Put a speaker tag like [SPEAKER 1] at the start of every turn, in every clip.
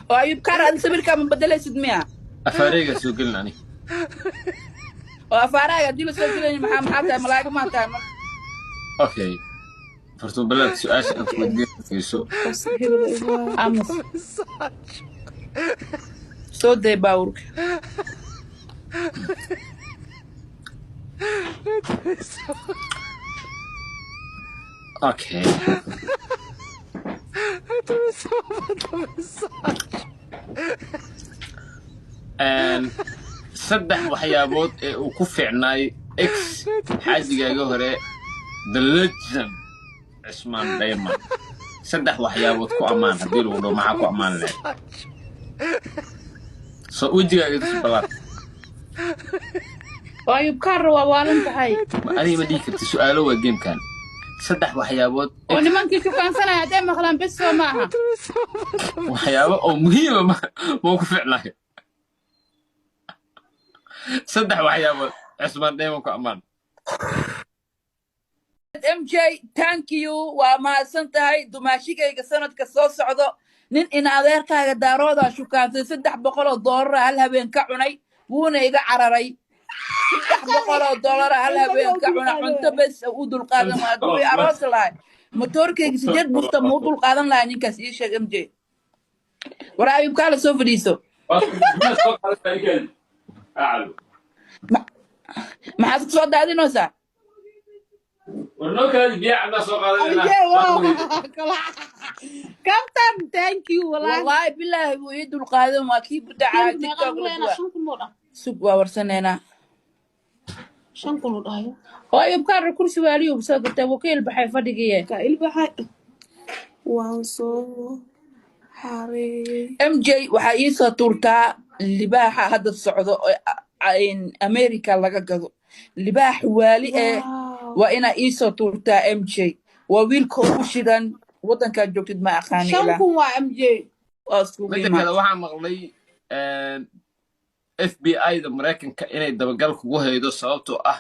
[SPEAKER 1] وأيوب كار هذا سبيل كم بدل سدمية
[SPEAKER 2] أفاريقة سوقلنا أني
[SPEAKER 1] وأفارق أدي له سجلني محامحة ملاك ما تعمل
[SPEAKER 2] أوكي فرتو بلاد سؤال أنت ودي في سوق
[SPEAKER 1] أمس صوت ده باورك
[SPEAKER 2] أوكي and صدح وحيابود وكفي عناي إكس حاجة جوهرة the legend عثمان دايما صدح وحيابود كو أمان هديرو ولو معاكو أمان لك وجهك يدس بلاد
[SPEAKER 1] وأيوب كار ووالنت هاي
[SPEAKER 2] أنا ما ديك سؤاله والجيم كان صدح وحيابود
[SPEAKER 1] وأنا ما كنت كان سنة هدي مخلان بس معها
[SPEAKER 2] وحيابود أو مهمة ما كفي عناي صدح وحيابود عثمان دايما كو أمان
[SPEAKER 1] ام جي ثانك يو وما سنتهي دماشيكayga sanadka soo socdo nin in adeerkaaga daarooda shukaantay $300 hal habeen ka cunay wuuna iga cararay $300 hal habeen ka cunay cunto bes u dul qaadan waa duwi aroos lahay motorkayga 8 busta mu dul qaadan lahay ninkaas ii sheeg MJ waraayib kala soo fadhiiso maxaad soo daadinaysaa
[SPEAKER 2] ورنوك هذه بيع عندنا سوق هذا
[SPEAKER 3] كابتن ثانك يو
[SPEAKER 1] والله بالله ويد القادم واكيد بدع تيك توك سوق ورسنينا
[SPEAKER 3] شنكل ودايو
[SPEAKER 1] ويبقى كرسي واليو بسقط وكيل بحي فدقيه
[SPEAKER 3] كايل بحي وانصو حاري
[SPEAKER 1] ام جي waxa ii soo turtaa libaaxa hadda socdo in America laga gado libaax waali waa ina ii soo turtaa ام جي waa wiilka ugu shidan wadanka joogtid ma aqaani ila
[SPEAKER 3] شنكم وا ام جي
[SPEAKER 2] midda kale waxaa maqlay FBI da Mareykanka inay dabagal kugu haydo sababtoo ah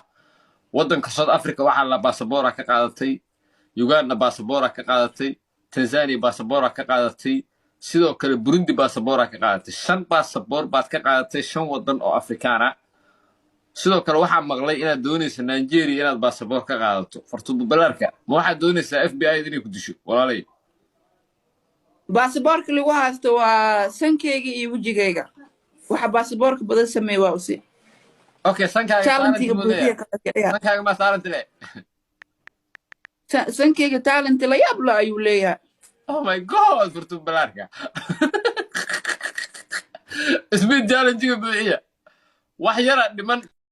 [SPEAKER 2] wadanka South Africa waxaa la baasaboora ka qaadatay Uganda baasaboora ka qaadatay Tanzania baasaboora ka qaadatay sidoo kale Burundi baasaboora ka qaadatay 5 baasaboor baad ka qaadatay 5 wadan oo Afrikaan ah sidoo kale waxaa maqlay inaad doonayso Nigeria inaad baasaboor ka qaadato fartuubo balaarka ma waxaad doonaysaa FBI inay ku disho walaalay
[SPEAKER 1] baasaboorka lagu haasto waa sankeyga iyo wajigayga waxa baasaboorka badan sameey waa usi
[SPEAKER 2] okay
[SPEAKER 1] talentiga buuxiya
[SPEAKER 2] sankaaga ma saarantay
[SPEAKER 1] sankeyga talent la yaab la ayuu leeyahay
[SPEAKER 2] oh my god fartuubo balaarka ismid challenge buuxiya wax yara dhiman